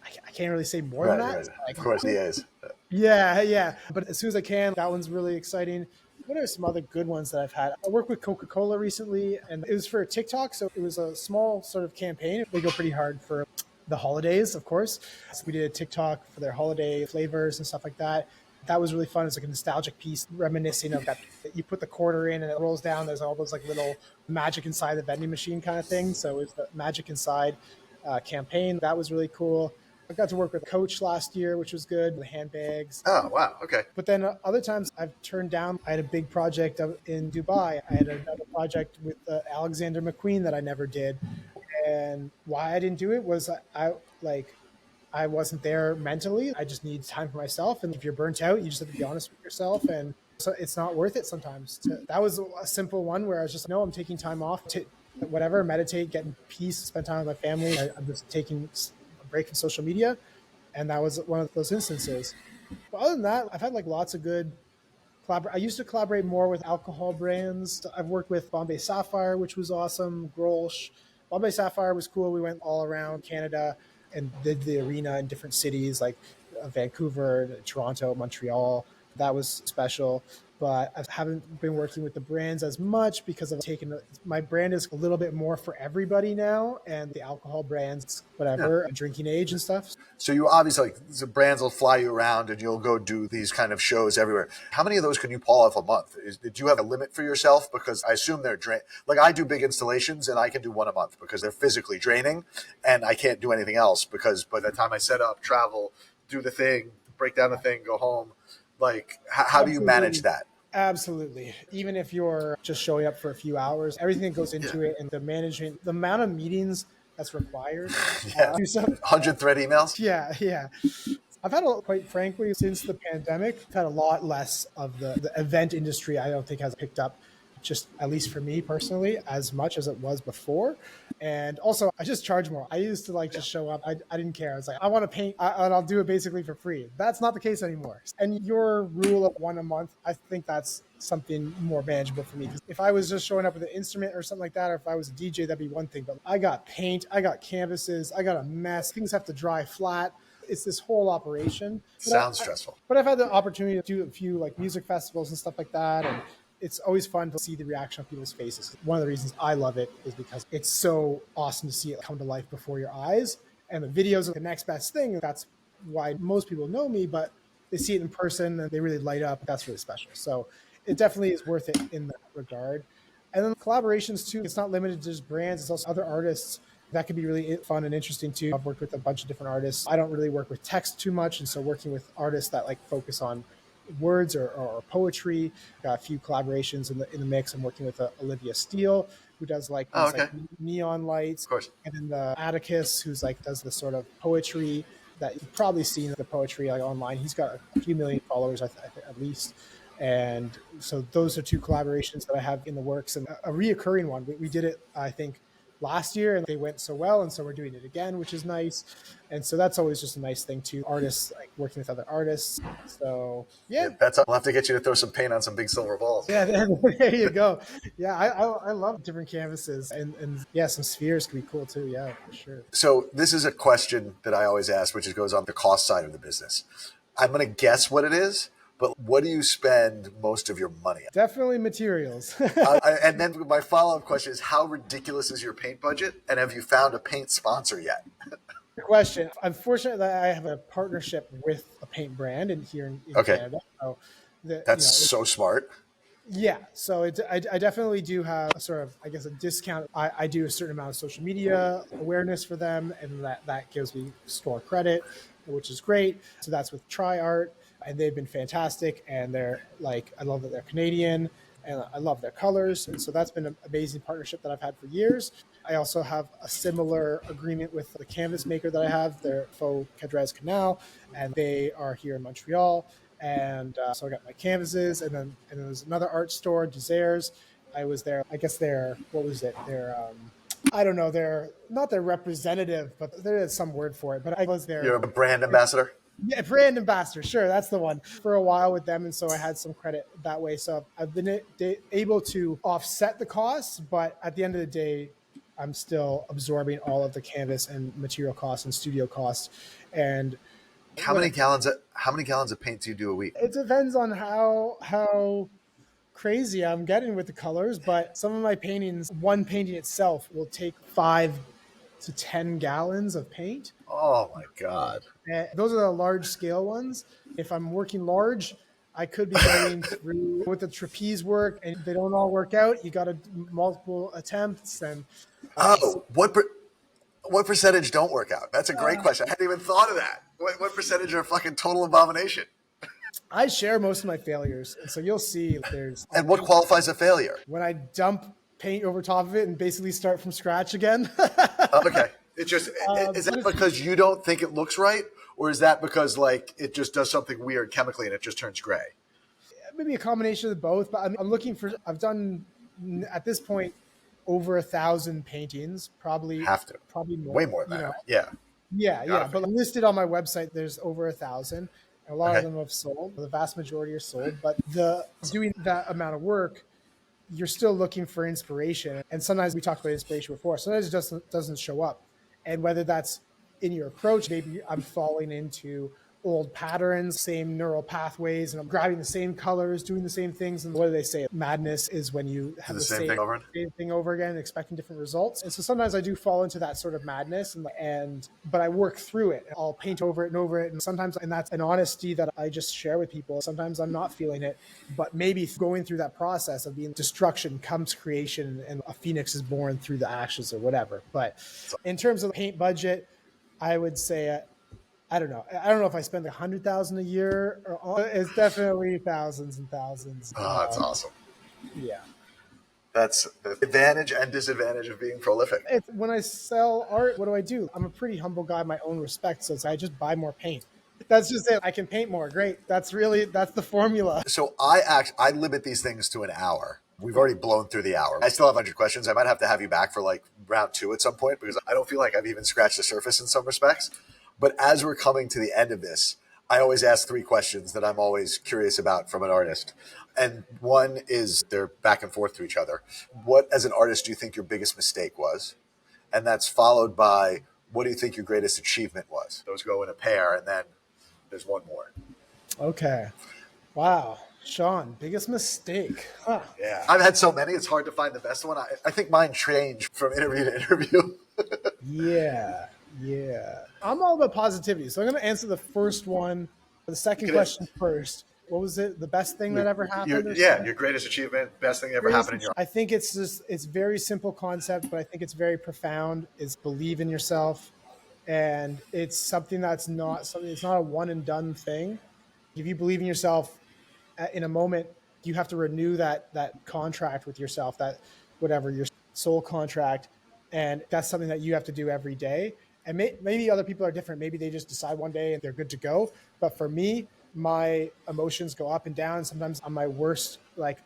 [SPEAKER 2] I can't really say more than that.
[SPEAKER 1] Right. Like, of course he is.
[SPEAKER 2] Yeah. But as soon as I can, that one's really exciting. What are some other good ones that I've had? I worked with Coca-Cola recently, and it was for TikTok. So it was a small sort of campaign. They go pretty hard for the holidays, of course. So we did a TikTok for their holiday flavors and stuff like that. That was really fun. It's like a nostalgic piece reminiscing of that. You put the quarter in and it rolls down. There's all those like little magic inside the vending machine kind of thing. So it's the Magic Inside campaign. That was really cool. I got to work with Coach last year, which was good, the handbags.
[SPEAKER 1] Oh, wow. Okay.
[SPEAKER 2] But then other times I've turned down. I had a big project in Dubai. I had another project with Alexander McQueen that I never did. And why I didn't do it was I wasn't there mentally. I just need time for myself. And if you're burnt out, you just have to be honest with yourself. And so it's not worth it sometimes. That was a simple one where I was just, no, I'm taking time off to whatever, meditate, get in peace, spend time with my family. I'm just taking a break from social media. And that was one of those instances. But other than that, I've had like lots of good I used to collaborate more with alcohol brands. I've worked with Bombay Sapphire, which was awesome. Grolsch. Bombay Sapphire was cool. We went all around Canada and did the arena in different cities like Vancouver, Toronto, Montreal. That was special. But I haven't been working with the brands as much because I've taken my brand is a little bit more for everybody now, and the alcohol brands, whatever, drinking age and stuff.
[SPEAKER 1] So you obviously, the brands will fly you around and you'll go do these kind of shows everywhere. How many of those can you pull off a month? Did you have a limit for yourself? Because I assume they're like I do big installations and I can do one a month because they're physically draining and I can't do anything else because by the time I set up, travel, do the thing, break down the thing, go home, like how do you manage that?
[SPEAKER 2] Absolutely. Even if you're just showing up for a few hours, everything that goes into it and the management, the amount of meetings that's required.
[SPEAKER 1] 100 thread emails?
[SPEAKER 2] Yeah. I've had, quite frankly, since the pandemic, I've had a lot less of the event industry. I don't think has picked up, just at least for me personally, as much as it was before. And also, I just charge more. I used to just show up. I didn't care. I was like, I want to paint, and I'll do it basically for free. That's not the case anymore. And your rule of one a month, I think that's something more manageable for me. If I was just showing up with an instrument or something like that, or if I was a DJ, that'd be one thing. But I got paint, I got canvases, I got a mess. Things have to dry flat. It's this whole operation.
[SPEAKER 1] Sounds stressful.
[SPEAKER 2] But I've had the opportunity to do a few music festivals and stuff like that. And it's always fun to see the reaction of people's faces. One of the reasons I love it is because it's so awesome to see it come to life before your eyes. And the videos are the next best thing. That's why most people know me, but they see it in person and they really light up. That's really special. So it definitely is worth it in that regard. And then collaborations too. It's not limited to just brands. It's also other artists. That could be really fun and interesting too. I've worked with a bunch of different artists. I don't really work with text too much. And so working with artists that focus on words or poetry. Got a few collaborations in the mix. I'm working with Olivia Steele, who does neon lights.
[SPEAKER 1] Of course.
[SPEAKER 2] And then the Atticus, who's does the sort of poetry that you've probably seen the poetry online. He's got a few million followers, at least. And so those are 2 collaborations that I have in the works, and a reoccurring one. We did it, I think, last year, and they went so well, and so we're doing it again, which is nice. And so that's always just a nice thing too. Artists working with other artists. So yeah,
[SPEAKER 1] we'll have to get you to throw some paint on some big silver balls.
[SPEAKER 2] Yeah, there you go. Yeah, I love different canvases, and yeah, some spheres could be cool too. Yeah, for sure.
[SPEAKER 1] So this is a question that I always ask, which goes on the cost side of the business. I'm going to guess what it is, But what do you spend most of your money on?
[SPEAKER 2] Definitely materials.
[SPEAKER 1] And then my follow-up question is, how ridiculous is your paint budget? And have you found a paint sponsor yet?
[SPEAKER 2] Good question. I'm fortunate that I have a partnership with a paint brand here in
[SPEAKER 1] Okay.
[SPEAKER 2] Canada. So
[SPEAKER 1] That's so smart.
[SPEAKER 2] yeah, so I definitely do have a sort of, I guess, a discount. I do a certain amount of social media awareness for them, and that gives me store credit, which is great. So that's with TryArt, and they've been fantastic. And they're like, I love that they're Canadian, and I love their colors. And so that's been an amazing partnership that I've had for years. I also have a similar agreement with the canvas maker that I have. They're Faux Cadres Canal, and they are here in Montreal. And so I got my canvases, and there's another art store, Desires. I was there. I guess they're, what was it? They're I don't know. They're not their representative, but there is some word for it. But I was there.
[SPEAKER 1] You're a brand ambassador?
[SPEAKER 2] Yeah, brand ambassador. Sure, that's the one. For a while with them, and so I had some credit that way. So I've been able to offset the costs, but at the end of the day, I'm still absorbing all of the canvas and material costs and studio costs. And
[SPEAKER 1] how many gallons of paint do you do a week?
[SPEAKER 2] it depends on how crazy I'm getting with the colors, but some of my paintings, one painting itself will take 5 to 10 gallons of paint.
[SPEAKER 1] Oh my God.
[SPEAKER 2] And those are the large scale ones. If I'm working large, I could be going through with the trapeze work, and they don't all work out. You got to do multiple attempts. And
[SPEAKER 1] what percentage don't work out? That's a great question. I hadn't even thought of that. What percentage are a fucking total abomination?
[SPEAKER 2] I share most of my failures, and so you'll see there's.
[SPEAKER 1] And what qualifies a failure?
[SPEAKER 2] When I dump paint over top of it and basically start from scratch again.
[SPEAKER 1] Okay. It just is that because you don't think it looks right, or is that because like it just does something weird chemically and it just turns gray?
[SPEAKER 2] Maybe a combination of both, but I'm looking for. I've done at this point over 1,000 paintings, probably more,
[SPEAKER 1] way more than that. Yeah.
[SPEAKER 2] But listed on my website, there's over 1,000. A lot of them have sold. The vast majority are sold, but doing that amount of work, you're still looking for inspiration. And sometimes we talked about inspiration before. Sometimes it just doesn't show up. And whether that's in your approach, maybe I'm falling into old patterns, same neural pathways, and I'm grabbing the same colors, doing the same things. And what do they say? Madness is when you have the same thing over again, expecting different results. And so sometimes I do fall into that sort of madness, but I work through it. I'll paint over it and over it. And sometimes, and that's an honesty that I just share with people. Sometimes I'm not feeling it, but maybe going through that process of being destruction comes creation, and a phoenix is born through the ashes or whatever. But in terms of paint budget, I would say, I don't know. I don't know if I spend 100,000 a year, or it's definitely thousands and thousands.
[SPEAKER 1] Oh, that's awesome.
[SPEAKER 2] Yeah.
[SPEAKER 1] That's the advantage and disadvantage of being prolific.
[SPEAKER 2] When I sell art, what do? I'm a pretty humble guy in my own respect, so I just buy more paint. That's just it. I can paint more. Great. That's the formula.
[SPEAKER 1] So I limit these things to an hour. We've already blown through the hour. I still have 100 questions. I might have to have you back for like round 2 at some point, because I don't feel like I've even scratched the surface in some respects. But as we're coming to the end of this, I always ask 3 questions that I'm always curious about from an artist. And one is they're back and forth to each other. What, as an artist, do you think your biggest mistake was? And that's followed by, what do you think your greatest achievement was? Those go in a pair, and then there's one more.
[SPEAKER 2] Okay. Wow. Sean, biggest mistake. Huh.
[SPEAKER 1] Yeah. I've had so many, it's hard to find the best one. I think mine changed from interview to interview.
[SPEAKER 2] Yeah. I'm all about positivity. So I'm going to answer the first one, the second question first. What was it? The best thing that ever happened?
[SPEAKER 1] Your greatest achievement, best thing ever happened in your life.
[SPEAKER 2] I think it's very simple concept, but I think it's very profound. Is believe in yourself. And it's something it's not a one and done thing. If you believe in yourself in a moment, you have to renew that contract with yourself, that whatever, your soul contract. And that's something that you have to do every day. And maybe other people are different. Maybe they just decide one day and they're good to go. But for me, my emotions go up and down. Sometimes I'm my worst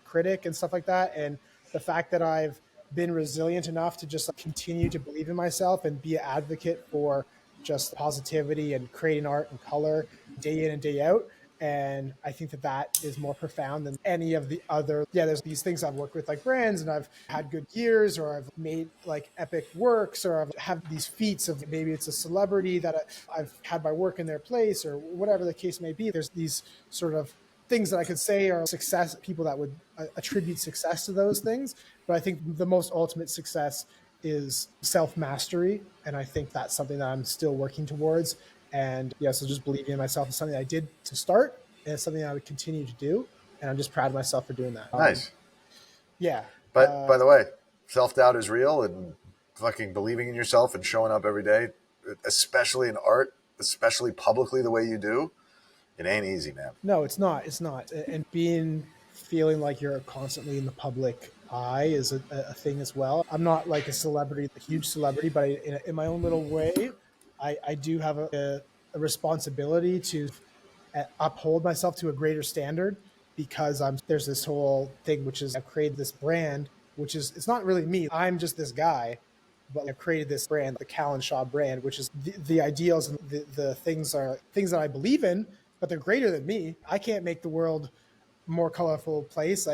[SPEAKER 2] critic and stuff like that. And the fact that I've been resilient enough to just continue to believe in myself and be an advocate for just positivity and creating art and color day in and day out. And I think that is more profound than any of the other. Yeah, there's these things I've worked with like brands, and I've had good years, or I've made like epic works, or I've had these feats of maybe it's a celebrity that I've had my work in their place, or whatever the case may be. There's these sort of things that I could say are success, people that would attribute success to those things. But I think the most ultimate success is self-mastery. And I think that's something that I'm still working towards. And yeah, so just believing in myself is something I did to start, and it's something I would continue to do. And I'm just proud of myself for doing that.
[SPEAKER 1] Nice.
[SPEAKER 2] Yeah.
[SPEAKER 1] But by the way, self-doubt is real, and fucking believing in yourself and showing up every day, especially in art, especially publicly the way you do, it ain't easy, man.
[SPEAKER 2] No, it's not. It's not. And feeling like you're constantly in the public eye is a thing as well. I'm not like a celebrity, a huge celebrity, but in my own little way, I do have a responsibility to uphold myself to a greater standard, because there's this whole thing, which is I've created this brand, which is, it's not really me. I'm just this guy, but I've created this brand, the Callen Schaub brand, which is the ideals and the things are things that I believe in, but they're greater than me. I can't make the world a more colorful place,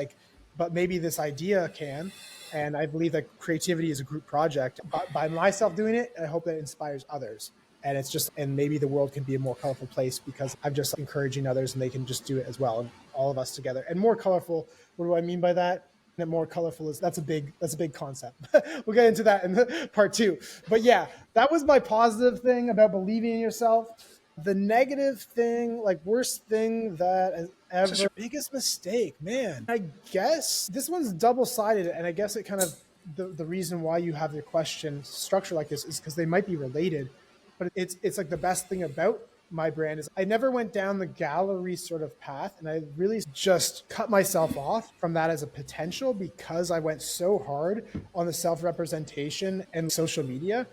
[SPEAKER 2] but maybe this idea can. And I believe that creativity is a group project. By myself doing it, I hope that it inspires others. And and maybe the world can be a more colorful place because I'm just encouraging others and they can just do it as well. And all of us together. And more colorful, what do I mean by that? And more colorful that's a big concept. We'll get into that in part 2. But yeah, that was my positive thing about believing in yourself. The negative thing, like worst thing that has ever, biggest mistake, man. I guess this one's double-sided, and I guess it kind of, the reason why you have your question structured like this is because they might be related. But it's like the best thing about my brand is I never went down the gallery sort of path, and I really just cut myself off from that as a potential because I went so hard on the self-representation and social media.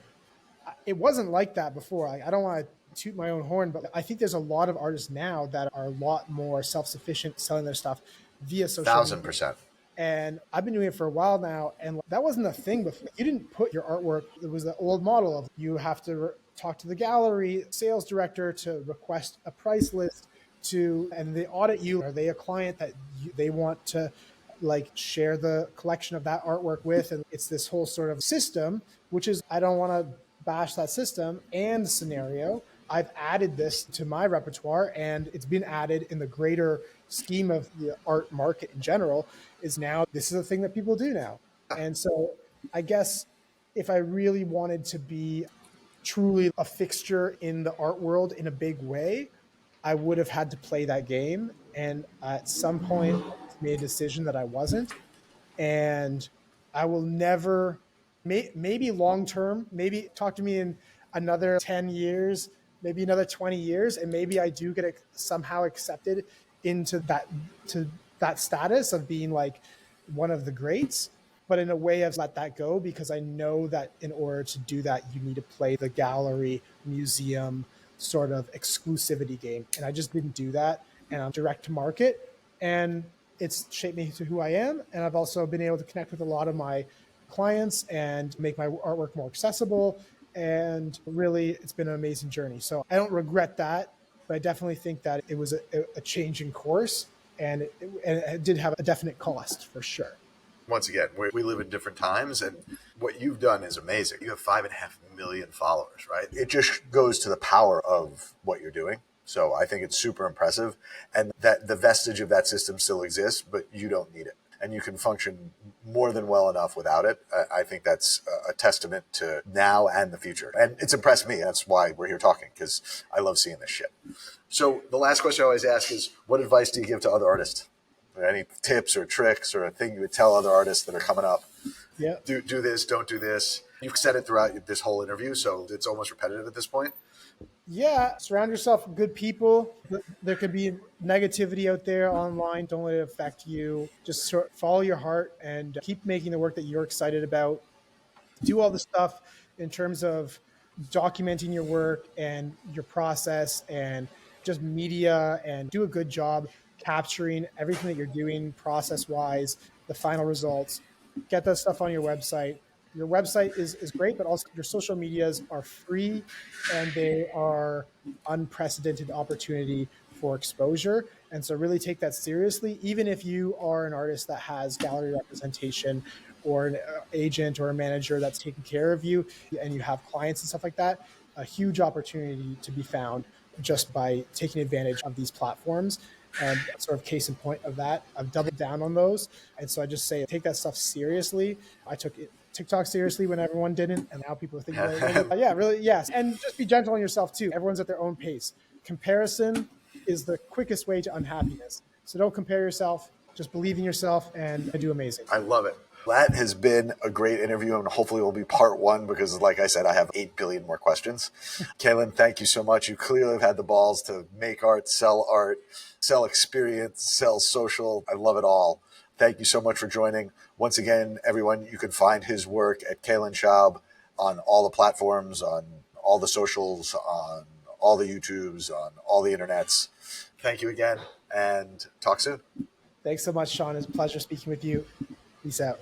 [SPEAKER 2] It wasn't like that before. I don't want to toot my own horn, but I think there's a lot of artists now that are a lot more self-sufficient selling their stuff via social media.
[SPEAKER 1] 1,000%.
[SPEAKER 2] And I've been doing it for a while now, and that wasn't a thing before. You didn't put your artwork, it was the old model of you have to talk to the gallery sales director to request a price list and they audit you. Are they a client that they want to like share the collection of that artwork with? And it's this whole sort of system, which is, I don't want to bash that system and scenario. I've added this to my repertoire, and it's been added in the greater scheme of the art market in general. Is now this is a thing that people do now. And so I guess if I really wanted to be truly a fixture in the art world in a big way, I would have had to play that game. And at some point I made a decision that I wasn't. And I will never, maybe long-term, maybe talk to me in another 10 years, maybe another 20 years. And maybe I do get somehow accepted into that status of being like one of the greats, but in a way I've let that go because I know that in order to do that, you need to play the gallery, museum sort of exclusivity game. And I just didn't do that. And I'm direct to market, and it's shaped me to who I am. And I've also been able to connect with a lot of my clients and make my artwork more accessible. And really, it's been an amazing journey. So I don't regret that, but I definitely think that it was a change in course, and it did have a definite cost for sure.
[SPEAKER 1] Once again, we live in different times, and what you've done is amazing. You have 5.5 million followers, right? It just goes to the power of what you're doing. So I think it's super impressive, and that the vestige of that system still exists, but you don't need it. And you can function more than well enough without it. I think that's a testament to now and the future. And it's impressed me. That's why we're here talking, because I love seeing this shit. So the last question I always ask is, what advice do you give to other artists? Any tips or tricks or a thing you would tell other artists that are coming up?
[SPEAKER 2] Yeah.
[SPEAKER 1] Do this, don't do this. You've said it throughout this whole interview, so it's almost repetitive at this point.
[SPEAKER 2] Yeah, surround yourself with good people. There could be negativity out there online. Don't let it affect you. Just follow your heart and keep making the work that you're excited about. Do all the stuff in terms of documenting your work and your process and just media, and do a good job capturing everything that you're doing process-wise, the final results. Get that stuff on your website. Your website is great, but also your social medias are free, and they are unprecedented opportunity for exposure. And so really take that seriously, even if you are an artist that has gallery representation or an agent or a manager that's taking care of you and you have clients and stuff like that. A huge opportunity to be found just by taking advantage of these platforms. And sort of case in point of that, I've doubled down on those. And so I just say, take that stuff seriously. I took TikTok seriously when everyone didn't. And now people are thinking, yeah, really, yes. And just be gentle on yourself too. Everyone's at their own pace. Comparison is the quickest way to unhappiness. So don't compare yourself. Just believe in yourself and do amazing.
[SPEAKER 1] I love it. That has been a great interview, and hopefully it will be part one because, like I said, I have 8 billion more questions. Callen, thank you so much. You clearly have had the balls to make art, sell experience, sell social. I love it all. Thank you so much for joining. Once again, everyone, you can find his work at Callen Schaub on all the platforms, on all the socials, on all the YouTubes, on all the internets. Thank you again, and talk soon.
[SPEAKER 2] Thanks so much, Sean. It's a pleasure speaking with you. Peace out.